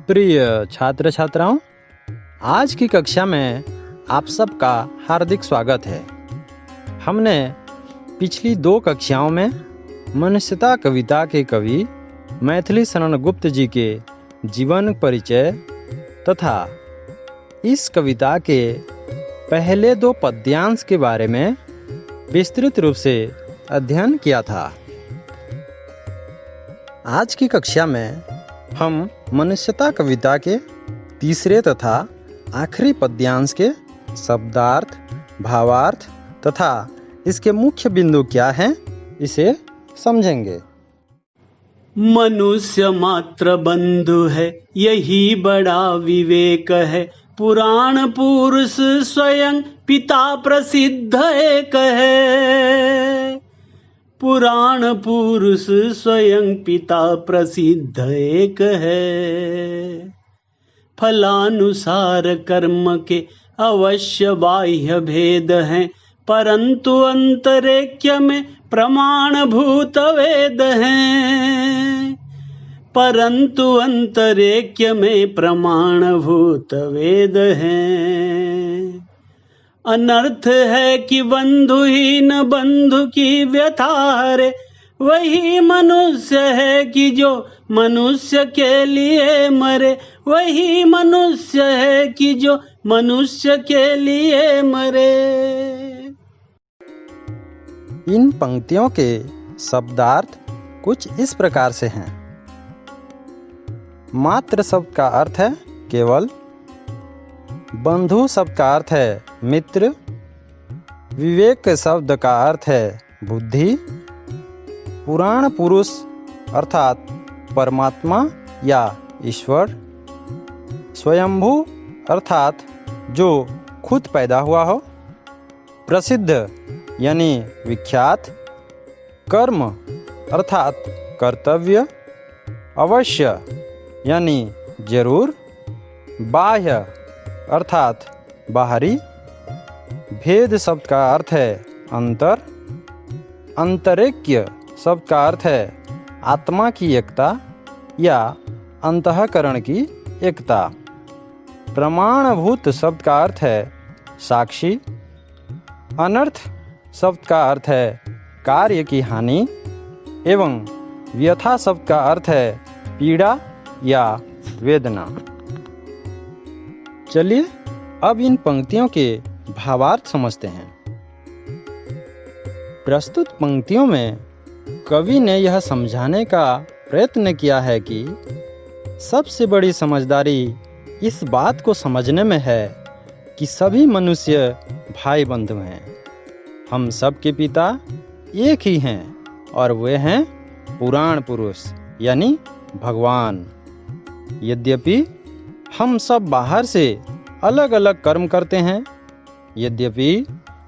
प्रिय छात्र छात्राओं, आज की कक्षा में आप सबका हार्दिक स्वागत है। हमने पिछली 2 कक्षाओं में मनुष्यता कविता के कवि मैथिली शरण गुप्त जी के जीवन परिचय तथा इस कविता के पहले 2 पद्यांश के बारे में विस्तृत रूप से अध्ययन किया था। आज की कक्षा में हम मनुष्यता कविता के तीसरे तथा आखिरी पद्यांश के शब्दार्थ, भावार्थ तथा इसके मुख्य बिंदु क्या हैं, इसे समझेंगे। मनुष्य मात्र बंधु है, यही बड़ा विवेक है। पुराण पुरुष स्वयं पिता प्रसिद्ध एक है। पुराण पुरुष स्वयं पिता प्रसिद्ध एक है। फलानुसार कर्म के अवश्य बाह्य भेद हैं, परंतु अंतरेक्य में प्रमाणभूत वेद हैं। परंतु अंतरेक्य में प्रमाणभूत वेद हैं। अनर्थ है कि बंधुहीन बंधु की व्यथा हरे, वही मनुष्य है कि जो मनुष्य के लिए मरे। वही मनुष्य है कि जो मनुष्य के लिए मरे। इन पंक्तियों के शब्दार्थ कुछ इस प्रकार से हैं। मात्र शब्द का अर्थ है केवल। बंधु शब्द का अर्थ है मित्र। विवेक शब्द का अर्थ है बुद्धि। पुराण पुरुष अर्थात परमात्मा या ईश्वर। स्वयंभू अर्थात जो खुद पैदा हुआ हो। प्रसिद्ध यानी विख्यात। कर्म अर्थात कर्तव्य। अवश्य यानी जरूर। बाह्य अर्थात बाहरी। भेद शब्द का अर्थ है अंतर। अंतरेक्य शब्द का अर्थ है आत्मा की एकता या अंतःकरण की एकता। प्रमाणभूत शब्द का अर्थ है साक्षी। अनर्थ शब्द का अर्थ है कार्य की हानि एवं व्यथा शब्द का अर्थ है पीड़ा या वेदना। चलिए अब इन पंक्तियों के भावार्थ समझते हैं। प्रस्तुत पंक्तियों में कवि ने यह समझाने का प्रयत्न किया है कि सबसे बड़ी समझदारी इस बात को समझने में है कि सभी मनुष्य भाई बंधु हैं। हम सब के पिता एक ही हैं और वे हैं पुराण पुरुष यानी भगवान। यद्यपि हम सब बाहर से अलग अलग कर्म करते हैं, यद्यपि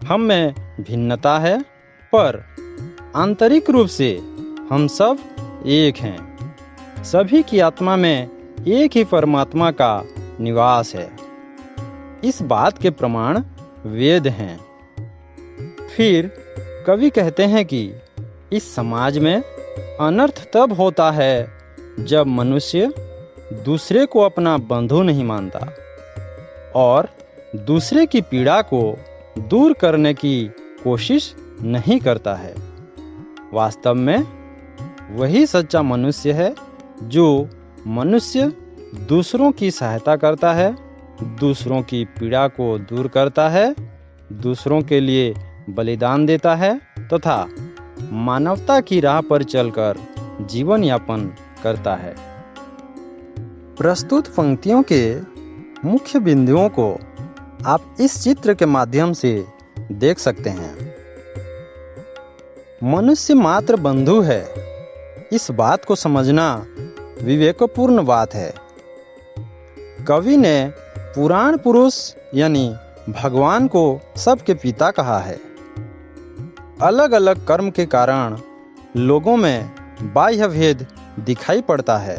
हम में भिन्नता है, पर आंतरिक रूप से हम सब एक हैं। सभी की आत्मा में एक ही परमात्मा का निवास है। इस बात के प्रमाण वेद हैं। फिर कवि कहते हैं कि इस समाज में अनर्थ तब होता है जब मनुष्य दूसरे को अपना बंधु नहीं मानता और दूसरे की पीड़ा को दूर करने की कोशिश नहीं करता है। वास्तव में वही सच्चा मनुष्य है जो मनुष्य दूसरों की सहायता करता है, दूसरों की पीड़ा को दूर करता है, दूसरों के लिए बलिदान देता है तथा मानवता की राह पर चलकर जीवन यापन करता है। प्रस्तुत पंक्तियों के मुख्य बिंदुओं को आप इस चित्र के माध्यम से देख सकते हैं। मनुष्य मात्र बंधु है, इस बात को समझना विवेकपूर्ण बात है। कवि ने पुराण पुरुष यानी भगवान को सबके पिता कहा है। अलग अलग कर्म के कारण लोगों में बाह्य भेद दिखाई पड़ता है।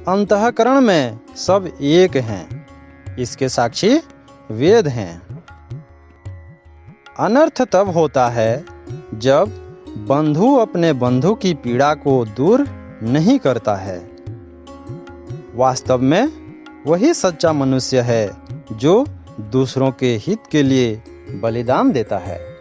अंतःकरण में सब एक हैं, इसके साक्षी वेद हैं। अनर्थ तब होता है जब बंधु अपने बंधु की पीड़ा को दूर नहीं करता है। वास्तव में वही सच्चा मनुष्य है जो दूसरों के हित के लिए बलिदान देता है।